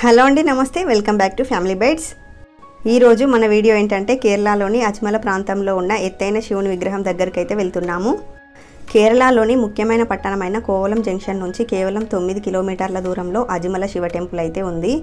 Hello అండి, నమస్తే. Welcome back to Family Bytes. ఈరోజు మన వీడియో ఏంటంటే కేరళలోని అజ్మల ప్రాంతంలో ఉన్న ఎత్తైన శివుని విగ్రహం దగ్గరికి అయితే వెళ్తున్నాము. కేరళలోని ముఖ్యమైన పట్టణమైన కోవలం జంక్షన్ నుంచి కేవలం 9 కిలోమీటర్ల దూరంలో అజ్మల శివ టెంపుల్ అయితే ఉంది.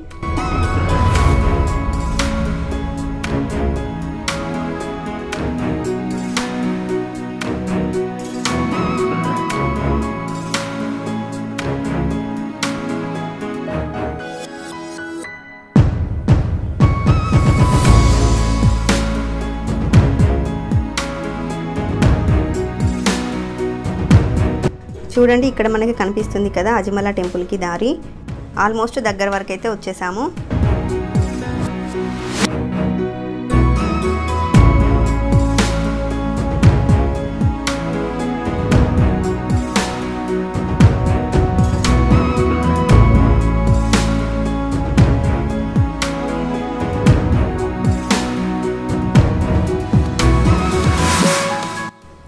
చూడండి, ఇక్కడ మనకి కనిపిస్తుంది కదా అజ్మల టెంపుల్కి దారి. ఆల్మోస్ట్ దగ్గర వరకు అయితే వచ్చేసాము.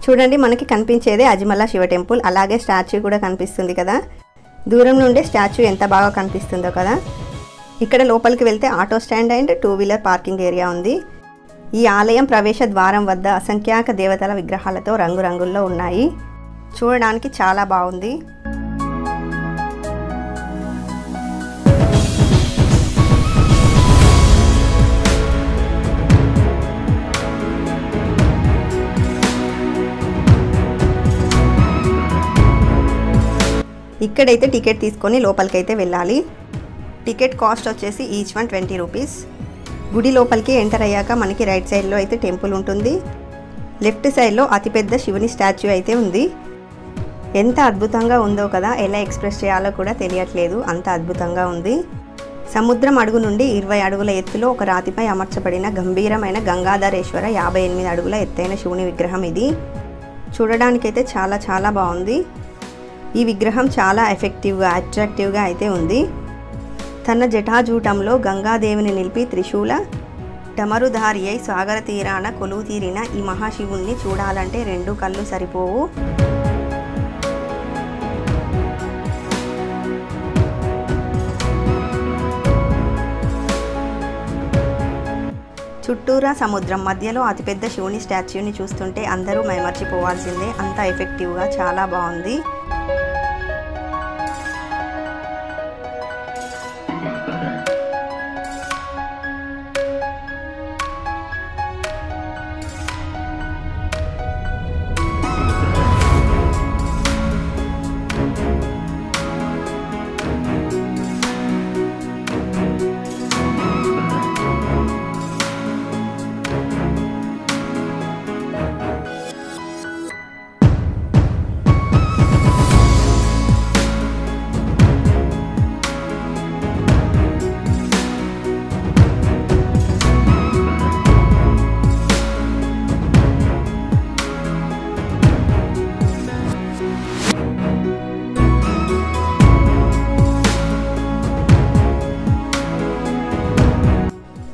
చూడండి, మనకి కనిపించేదే అజ్మల శివ టెంపుల్. అలాగే స్టాచ్యూ కూడా కనిపిస్తుంది కదా. దూరం నుండే స్టాచ్యూ ఎంత బాగా కనిపిస్తుందో కదా. ఇక్కడ లోపలికి వెళ్తే auto stand and 2 wheeler parking area ఉంది. ఈ ఆలయం ప్రవేశ ద్వారం వద్ద అసంఖ్యాక దేవతల విగ్రహాలతో రంగురంగుల్లో ఉన్నాయి. చూడడానికి చాలా బాగుంది. ఇక్కడైతే టికెట్ తీసుకొని లోపలికైతే వెళ్ళాలి. టికెట్ కాస్ట్ వచ్చేసి ఈచ్ వన్ 20 రూపీస్. గుడి లోపలికి ఎంటర్ అయ్యాక మనకి రైట్ సైడ్లో అయితే టెంపుల్ ఉంటుంది. లెఫ్ట్ సైడ్లో అతిపెద్ద శివుని స్టాచ్యూ అయితే ఉంది. ఎంత అద్భుతంగా ఉందో కదా, ఎలా ఎక్స్ప్రెస్ చేయాలో కూడా తెలియట్లేదు, అంత అద్భుతంగా ఉంది. సముద్రం అడుగు నుండి 20 అడుగుల ఎత్తులో ఒక రాతిపై అమర్చబడిన గంభీరమైన గంగాధరేశ్వర 58 అడుగుల ఎత్తైన శివుని విగ్రహం ఇది. చూడడానికైతే చాలా చాలా బాగుంది. ఈ విగ్రహం చాలా ఎఫెక్టివ్గా, అట్రాక్టివ్గా అయితే ఉంది. తన జటాజూటంలో గంగాదేవిని నిలిపి త్రిశూల డమరుధారి అయి సాగర తీరాన కొలువు తీరిన ఈ మహాశివుణ్ణి చూడాలంటే 2 కళ్ళు సరిపోవు. చుట్టూరా సముద్రం, మధ్యలో అతిపెద్ద శివుని స్టాచ్యూని చూస్తుంటే అందరూ మైమర్చిపోవాల్సిందే, అంత ఎఫెక్టివ్గా చాలా బాగుంది.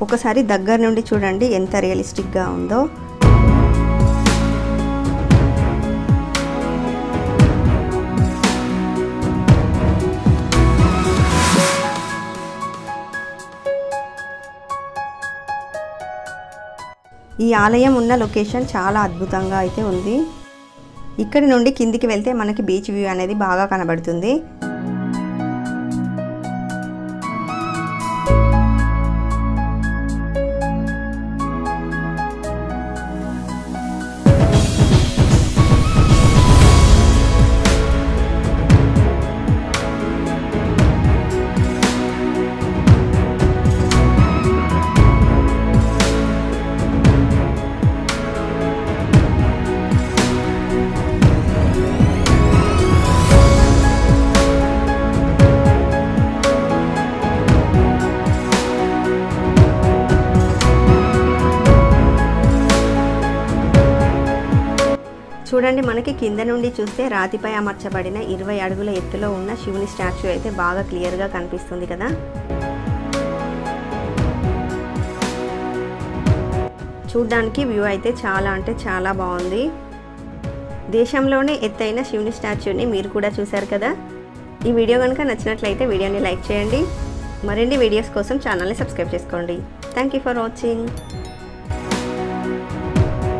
ఒకసారి దగ్గర నుండి చూడండి ఎంత రియలిస్టిక్గా ఉందో. ఈ ఆలయం ఉన్న లొకేషన్ చాలా అద్భుతంగా అయితే ఉంది. ఇక్కడి నుండి కిందికి వెళ్తే మనకి బీచ్ వ్యూ అనేది బాగా కనబడుతుంది. చూడండి, మనకి కింద నుండి చూస్తే రాతిపై అమర్చబడిన 20 అడుగుల ఎత్తులో ఉన్న శివుని స్టాచ్యూ అయితే బాగా క్లియర్గా కనిపిస్తుంది కదా. చూడడానికి వ్యూ అయితే చాలా అంటే చాలా బాగుంది. దేశంలోనే ఎత్తైన శివుని స్టాచ్యూని మీరు కూడా చూశారు కదా. ఈ వీడియో కనుక నచ్చినట్లయితే వీడియోని లైక్ చేయండి. మరిన్ని వీడియోస్ కోసం ఛానల్ని సబ్స్క్రైబ్ చేసుకోండి. Thank you for watching.